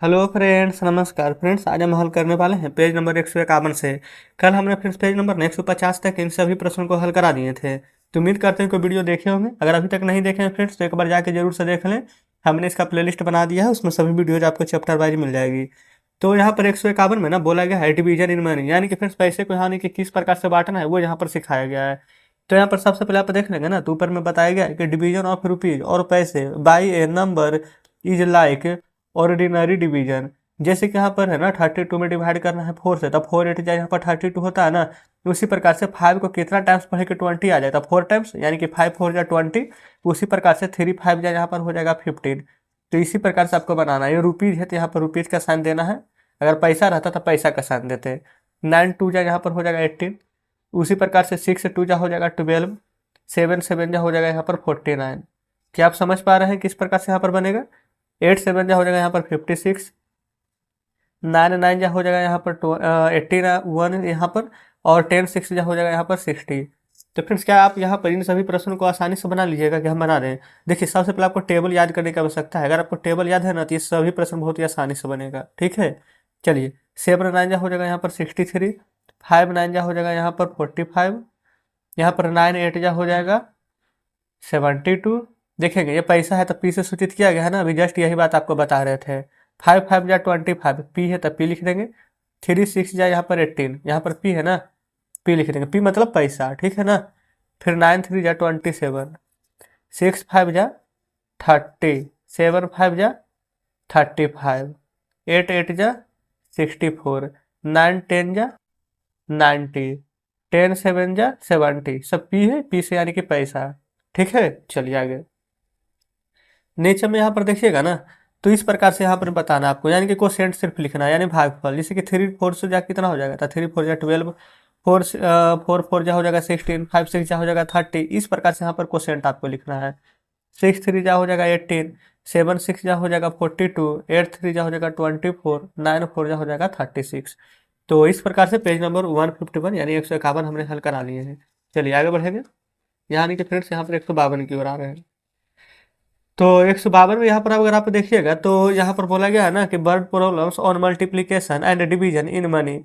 Hello friends, नमस्कार friends. आज हम हल करने वाले हैं पेज नंबर 151 से। कल हमने फ्रेंड्स पेज नंबर 150 तक इन सभी प्रश्नों को हल करा दिए थे। तो उम्मीद करते हैं कोई वीडियो देखे होंगे। अगर अभी तक नहीं देखे हैं फ्रेंड्स तो एक बार जाके जरूर से देख लें। हमने इसका प्लेलिस्ट बना दिया है, उसमें सभी वीडियोज आपको चैप्टर वाइज मिल जाएगी। तो यहाँ पर 151 में ना बोला गया है डिवीजन इन मनी, यानी कि फ्रेंड्स पैसे को यानी कि किस प्रकार से बांटना है वो यहाँ पर सिखाया गया है। तो यहाँ पर सबसे पहले आप देख लेंगे ना, तो ऊपर में बताया गया है कि डिवीजन ऑफ रुपीज और पैसे by A number is like ordinary division. जैसे कि यहाँ पर है ना 32 में डिवाइड करना है 4 से, तब 4 8 जाए, यहाँ पर 32 होता है ना। उसी प्रकार से 5 को कितना टाइम्स पढ़े कि 20 आ जाए, तब 4 टाइम्स, यानी कि 5 4 जा 20। उसी प्रकार से 3 5 जाए, यहाँ पर हो जाएगा 15। तो इसी प्रकार से आपको बनाना है। ये रुपीज़ है तो यहाँ पर रुपीज़ का साइन देना है। अगर पैसा रहता तो पैसा का साइन देते। 9 2 जा यहाँ पर हो जाएगा 18। उसी प्रकार से 6 2 जा हो जाएगा 12। 7 7 जा हो जाएगा यहाँ पर 49। क्या आप समझ पा रहे हैं किस प्रकार से यहाँ पर बनेगा। 8 7 जा हो जाएगा यहाँ पर 56। 9 9 जा हो जाएगा यहाँ पर 18 1 यहाँ पर, और 10 6 जा हो जाएगा यहाँ पर 60। तो फ्रेंड्स क्या आप यहाँ पर इन सभी प्रश्नों को आसानी से बना लीजिएगा कि हम बना रहे हैं। देखिए सबसे पहले आपको टेबल याद करने की आवश्यकता है। अगर आपको टेबल याद है ना तो ये सभी प्रश्न बहुत ही आसानी से बनेगा। ठीक है, चलिए 7 9 जा हो जाएगा यहाँ पर 63। 5 9 जा हो जाएगा यहाँ पर 45। यहाँ पर 9 8 जा हो जाएगा 72। देखेंगे ये पैसा है तो पी से सूचित किया गया है ना, अभी जस्ट यही बात आपको बता रहे थे। 5 5 जा 25, पी है तो पी लिख देंगे। 3 6 जा यहाँ पर 18, यहाँ पर पी है ना, पी लिख देंगे। पी मतलब पैसा, ठीक है ना। फिर 9 3 जा 27। 6 5 जा 30। 7 5 जा 35। 8 8 जा 64। 9 10 जा 90। 10 7 जा 70। सब पी है, पी से यानी कि पैसा। ठीक है, चलिए आगे। नीचे में यहाँ पर देखिएगा ना, तो इस प्रकार से यहाँ पर बताना आपको, यानी कि कोशेंट सिर्फ लिखना है, यानी भागफल। जैसे कि 3 4 से जा कितना हो जाएगा, तो 3 4 जा 12। 4 4 जा हो जाएगा 16। 5 6 जा हो जाएगा 30। इस प्रकार से यहाँ पर कोशेंट आपको लिखना है। 6 3 जा हो जाएगा 18। 7 6 जा हो जाएगा 42। 8 3 जा हो जाएगा 24। 9 4 जा हो जाएगा 36। तो इस प्रकार से पेज नंबर 151 यानी 151 हमने हल करा लिए हैं। चलिए आगे बढ़ेंगे। यानी कि फ्रेंड्स यहाँ पर 152 की ओर आ रहे हैं। तो 152 में यहाँ पर अगर आप देखिएगा तो यहाँ पर बोला गया है ना कि word problems on multiplication and division in money.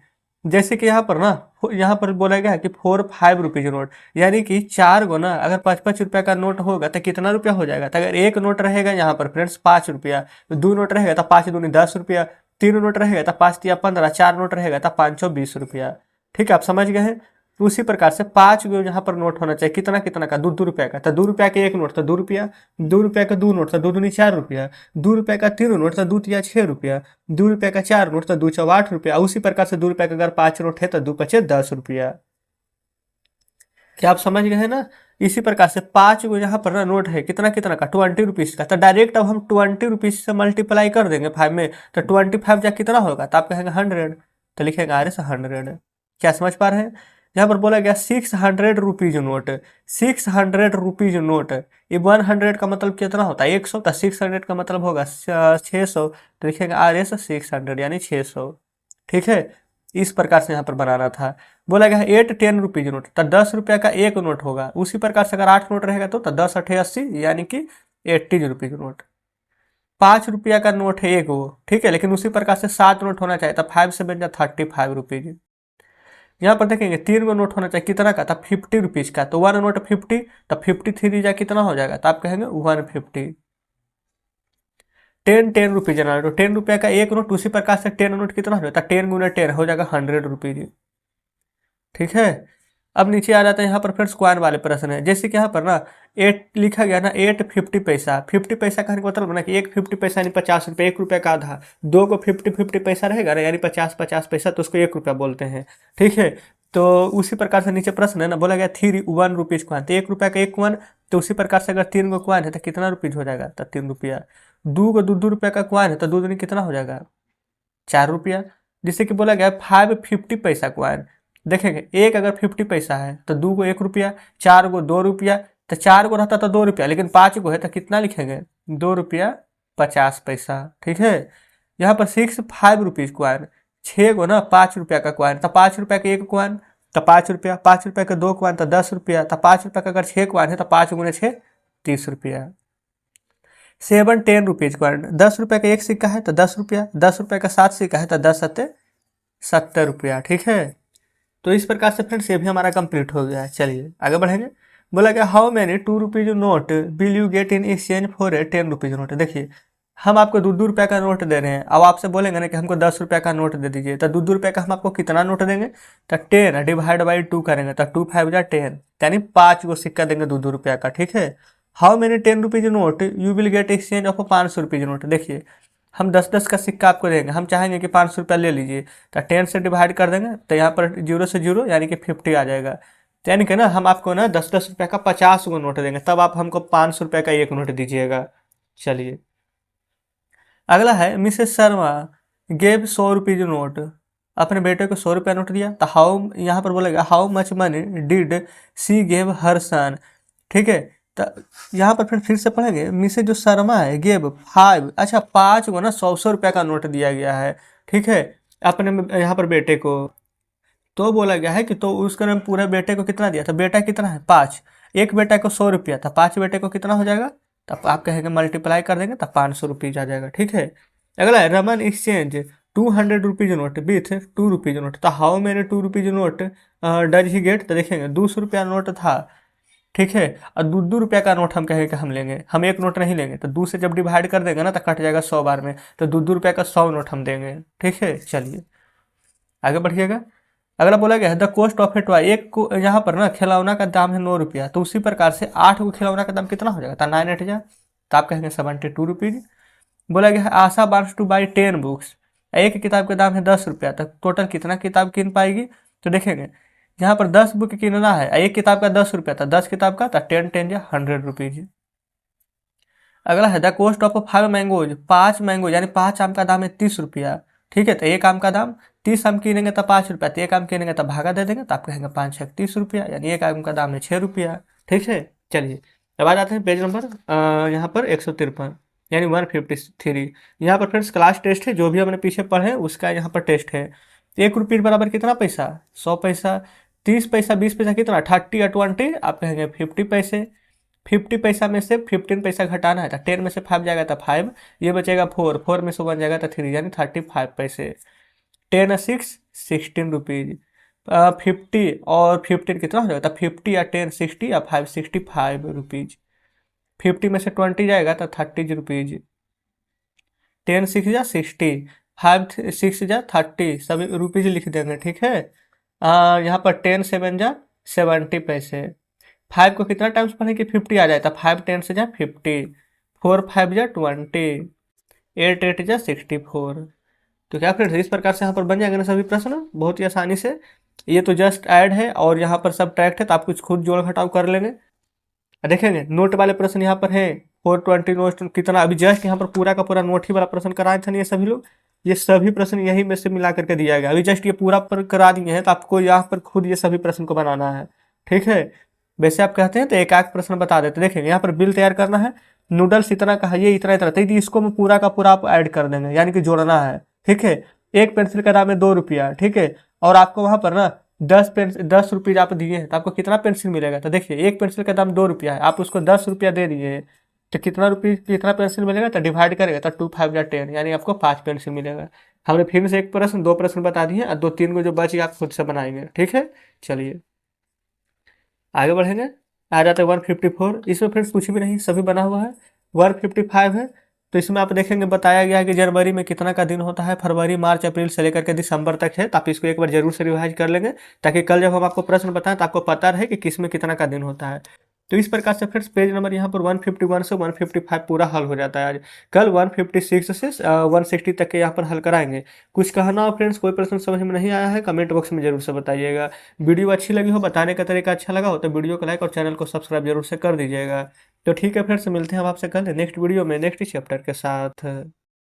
जैसे कि यहाँ पर ना, यहाँ पर बोला गया है कि 4 5 रुपीज नोट, यानी कि 4 गो ना अगर 5 5 रुपया का नोट होगा तो कितना रुपया हो जाएगा। तो अगर एक नोट रहेगा यहाँ पर फ्रेंड्स 5 रुपया, 2 नोट रहेगा तो 5 दूनी 10 रुपया, 3 नोट रहेगा तो 5 तिया 15, 4 नोट रहेगा तो 520 रुपया। ठीक है, आप समझ गए हैं। उसी प्रकार से 5 गो यहाँ पर नोट होना चाहिए। कितना कितना का, 2 2 रुपया का, तो 2 रुपया के एक नोट तो 2 रुपया। 2 रुपया का 2 नोट तो 2 दूनी 4 रुपया। 2 रुपया का 3 नोट तो 2 तिया 6 रुपया। 2 रुपया का 4 नोट तो 2 चौ 8 रुपया। उसी प्रकार से 2 रुपया का अगर 5 नोट है तो 2 पचे 10 रुपया। क्या आप समझ गए हैं ना। इसी प्रकार से 5 गो यहाँ पर ना नोट है, कितना कितना का, 20 रुपीज़ का। तो डायरेक्ट अब हम 20 रुपीज़ से मल्टीप्लाई कर देंगे 5 में, तो 25 जा कितना होगा, तो आप कहेंगे 100। तो लिखेंगे आर एस 100। क्या समझ पा रहे हैं। यहाँ पर बोला गया 600 रुपीज नोट। 600 रुपीज नोट, ये 100 का मतलब कितना होता है 100, तो 600 का मतलब होगा 600। तो लिखेंगे आर एस 600 यानी 600। ठीक है, इस प्रकार से यहाँ पर बनाना था। बोला गया 8 10 रुपीज नोट, तो 10 रुपया का एक नोट होगा। उसी प्रकार से अगर 8 नोट रहेगा तो 10 8 80, यानी कि 80 रुपीज नोट। 5 रुपया का नोट है एक वो, ठीक है, लेकिन उसी प्रकार से 7 नोट होना चाहिए, तो 5 से बन जाए 35 रुपीज। यहाँ पर देखेंगे 3 गो नोट होना चाहिए, कितना का था 50 रुपीज़ का, तो 1 नोट 50, तो 53 जा कितना हो जाएगा, तो आप कहेंगे 150। 10 10 रुपीज ना, तो 10 रुपया का एक नोट। उसी प्रकार से 10 नोट कितना हो जाता है, 10 गुना 10 हो जाएगा 100 रुपीज। ठीक है, अब नीचे आ जाता है यहाँ पर फ्रेंड्स क्वाइन वाले प्रश्न है। जैसे कि यहाँ पर ना 8 लिखा गया ना, 8 50 पैसा। 50 पैसा कहने का मतलब ना कि 1 50 पैसा यानी 50 रुपये, 1 रुपया का आधा। 2 को 50 50 पैसा रहेगा ना, यानी 50 50 पैसा, तो उसको 1 रुपया बोलते हैं। ठीक है, तो उसी प्रकार से नीचे प्रश्न है ना, बोला गया 3 1 रुपीज़ क्वाइन, तो 1 रुपया का एक क्वाइन। तो उसी प्रकार से अगर 3 गो क्वाइन है तो कितना रुपीज़ हो जाएगा, तो 3 रुपया। 2 को 2 2 रुपया का क्वाइन है तो 2 दूनी कितना हो जाएगा, 4 रुपया। जिससे कि बोला गया 5 50 पैसा क्वाइन। देखेंगे एक अगर 50 पैसा है तो 2 को 1 रुपया, 4 को 2 रुपया, तो 4 को रहता तो 2 रुपया, लेकिन 5 को है तो कितना लिखेंगे, 2 रुपया 50 पैसा। ठीक है, यहाँ पर 6 5 रुपीज़ क्वाइन। 6 को ना 5 रुपया का क्वाइन, तो 5 रुपया का एक क्वाइन, तो 5 रुपया। 5 रुपया का 2 क्वाइन तो 10 रुपया, तो 5 रुपया का अगर 6 क्वाइन है तो 5 गुने 6 30 रुपया। 7 10 रुपीज़ कॉइन। 10 रुपये का एक सिक्का है तो 10 रुपया, 10 रुपये का 7 सिक्का है तो 10 सत्ते 70 रुपया। ठीक है, तो इस प्रकार से फ्रेंड्स ये भी हमारा कंप्लीट हो गया है। चलिए आगे बढ़ेंगे। बोला गया how many 2 rupees note will you get in exchange for a 10 rupees note. देखिए हम आपको 2-2 रुपये का नोट दे रहे हैं। अब आपसे बोलेंगे ना कि हमको 10 रुपये का नोट दे दीजिए, तो 2-2 रुपये का हम आपको कितना नोट देंगे, तो 10 डिवाइड बाई 2 करेंगे तो 2 5 जा 10, यानी 5 गो सिक्का देंगे 2-2 रुपये का। ठीक है, how many 10 rupees note you will get exchange of 500 rupees note. देखिए हम 10-10 का सिक्का आपको देंगे, हम चाहेंगे कि 500 रुपया ले लीजिए, तो 10 से डिवाइड कर देंगे तो यहाँ पर 0 से 0 यानी कि 50 आ जाएगा। तो यानी कि ना हम आपको ना 10-10 रुपये का 50 गो नोट देंगे, तब आप हमको 500 रुपये का एक नोट दीजिएगा। चलिए अगला है Mrs Sharma gave 100 rupees note, अपने बेटे को 100 रुपया नोट दिया, तो हाउ यहाँ पर बोलेगा how much money did she gave her son. ठीक है, तो यहाँ पर फिर से पढ़ेंगे मिसेज जो शर्मा है गेव 5, अच्छा 5 को ना 100 रुपया का नोट दिया गया है। ठीक है, अपने यहाँ पर बेटे को, तो बोला गया है कि तो उसके नाम पूरे बेटे को कितना दिया, तो बेटा कितना है 5, एक बेटा को 100 रुपया, तो 5 बेटे को कितना हो जाएगा, तब आप कहेंगे मल्टीप्लाई कर देंगे तब 500 रुपीज़ आ जाएगा। ठीक है, अगला है Raman exchange 200 rupees note with 2 rupees note, तो how many 2 rupees note does he get, तो देखेंगे 200 रुपया नोट था। ठीक है, और 2-2 रुपया का नोट हम कहेंगे कि हम लेंगे, हम एक नोट नहीं लेंगे, तो 2 से जब डिवाइड कर देंगे ना तो कट जाएगा 100 बार में, तो 2-2 रुपया का 100 नोट हम देंगे। ठीक है, चलिए आगे बढ़िएगा। अगला बोला गया है the cost of A toy, एक को यहाँ पर ना खिलौना का दाम है 9 रुपया, तो उसी प्रकार से 8 को खिलौना का दाम कितना हो जाएगा, तो 9 8 जा, तो आप कहेंगे 72 रुपीज़। बोला गया है आशा वांट्स टू बाई 10 बुक्स, एक किताब का दाम है 10 रुपया, तो टोटल कितना किताब किन पाएगी, तो देखेंगे यहाँ पर 10 बुक किनना है, एक किताब का 10 रुपया था, 10 किताब का तो 10 10 या 100 रुपीज़। अगला है the cost of 5 mangoes, 5 mango यानी 5 आम का दाम है 30 रुपया। ठीक है, तो एक आम का दाम 30 आम किनेंगे तो 5 रुपया, तो एक आम किनेंगे तो भागा दे देंगे, तो आप कहेंगे 5 6 30 रुपया, यानी एक आम का दाम है 6 रुपया। ठीक है, चलिए अब आ जाते हैं पेज नंबर यहाँ पर 153 यानी 153। यहाँ पर फ्रेंड्स क्लास टेस्ट है, जो भी हमने पीछे पढ़े उसका यहाँ पर टेस्ट है। 1 रुपये बराबर कितना पैसा, 100 पैसा, 30 पैसा 20 पैसा कितना 30 या 20, आप कहेंगे 50 पैसे। 50 पैसा में से 15 पैसा घटाना है, तो 10 में से 5 जाएगा तो 5, ये बचेगा 4, 4 में से 1 जाएगा तो 3, यानी 35 पैसे। 10 6 16 रुपीज़, 50 और 15 कितना हो जाएगा, तो 50 या 10 60 या 5 65 रुपीज़। 50 में से 20 जाएगा तो 30 रुपीज़, 10 6 जा 60, 5 6 जा 30, सभी रुपीज़ लिख देंगे। ठीक है, यहाँ पर 10 7 जा 70 पैसे। 5 को कितना टाइम्स पढ़ेंगे 50 आ जाए, तो 5 10 से जा 50, 4 5 जा 20, 8 8 जा 64। तो क्या फ्रेंड्स इस प्रकार से यहाँ पर बन जाएगा ना सभी प्रश्न बहुत ही आसानी से। ये तो जस्ट ऐड है और यहाँ पर सब ट्रैक्ट है, तो आप कुछ खुद जोड़ घटाव कर लेंगे। देखेंगे नोट वाले प्रश्न यहाँ पर है 420 नोट कितना, अभी जस्ट यहाँ पर पूरा का पूरा नोट ही वाला प्रश्न कराए थे ना ये सभी लोग, ये सभी प्रश्न यही में से मिला करके दिया गया, अभी जस्ट ये पूरा पर करा दिए हैं, तो आपको यहाँ पर खुद ये सभी प्रश्न को बनाना है। ठीक है, वैसे आप कहते हैं तो एक आध प्रश्न बता देते। देखेंगे यहाँ पर बिल तैयार करना है, नूडल्स इतना का है, ये इतना इतना, तो इसको मैं पूरा का पूरा आप ऐड कर देंगे, यानी कि जोड़ना है। ठीक है, एक पेंसिल का दाम है 2 रुपया। ठीक है, और आपको वहाँ पर ना 10 रुपीज़ आप दिए हैं, तो आपको कितना पेंसिल मिलेगा, तो देखिए एक पेंसिल का दाम 2 रुपया है, आप उसको 10 रुपया दे दिए, तो कितना रुपये कितना पेंसिल मिलेगा, तो डिवाइड करेगा तो 2 5 या 10, यानी आपको 5 पेंसिल मिलेगा। हमने फिर से एक प्रश्न 2 प्रश्न बता दिए और 2-3 को जो बची आप खुद से बनाएंगे। ठीक है, चलिए आगे बढ़ेंगे। आ जाता है 154, इसमें फ्रेंड्स कुछ भी नहीं सभी बना हुआ है। 155 है, तो इसमें आप देखेंगे बताया गया है कि जनवरी में कितना का दिन होता है, फरवरी मार्च अप्रैल से लेकर के दिसंबर तक है, तो आप इसको एक बार जरूर से रिवाइज कर लेंगे, ताकि कल जब हम आपको प्रश्न बताएं तो आपको पता रहे कि किस में कितना का दिन होता है। तो इस प्रकार से फ्रेंड्स पेज नंबर यहाँ पर 151 से 155 पूरा हल हो जाता है आज। कल 156 से 160 तक के यहाँ पर हल कराएंगे। कुछ कहना हो फ्रेंड्स, कोई प्रश्न समझ में नहीं आया है, कमेंट बॉक्स में जरूर से बताइएगा। वीडियो अच्छी लगी हो, बताने का तरीका अच्छा लगा हो तो वीडियो को लाइक और चैनल को सब्सक्राइब जरूर से कर दीजिएगा। तो ठीक है फ्रेंड्स, मिलते हैं हम आपसे कल नेक्स्ट वीडियो में नेक्स्ट चैप्टर के साथ।